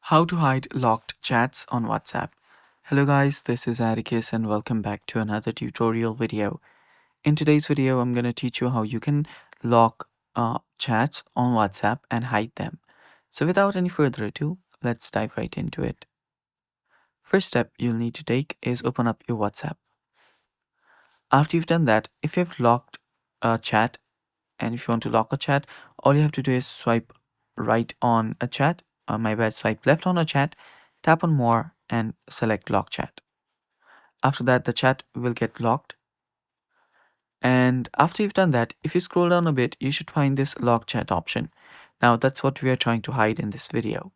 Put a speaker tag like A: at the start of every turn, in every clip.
A: How to hide locked chats on WhatsApp. Hello guys, this is Atticus and welcome back to another tutorial video. In today's video, I'm going to teach you how you can lock chats on WhatsApp and hide them. So without any further ado, let's dive right into it. First step you'll need to take is open up your WhatsApp. After you've done that, if you've locked a chat and if you want to lock a chat, all you have to do is swipe right on a chat, swipe left on a chat, tap on more and select lock chat. After that, the chat will get locked. And after you've done that, if you scroll down a bit, you should find this lock chat option. Now that's what we are trying to hide in this video.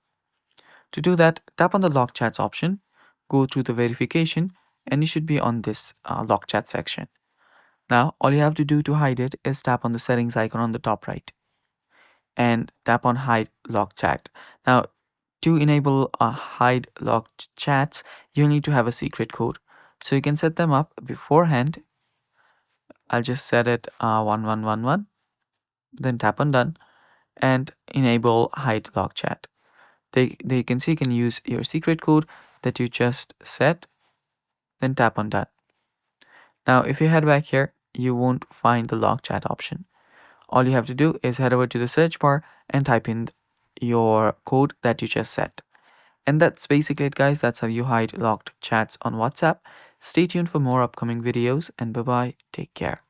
A: To do that, tap on the lock chats option, go to the verification, and you should be on this lock chat section. Now, all you have to do to hide it is tap on the settings icon on the top right and tap on hide lock chat. Now, to enable hide locked chats, you need to have a secret code. So you can set them up beforehand. I'll just set it 1111, then tap on done and enable hide lock chat. They can see you can use your secret code that you just set, then tap on done. Now, if you head back here, you won't find the lock chat option. All you have to do is head over to the search bar and type in your code that you just set. And that's basically it, guys. That's how you hide locked chats on WhatsApp. Stay tuned for more upcoming videos and bye bye. Take care.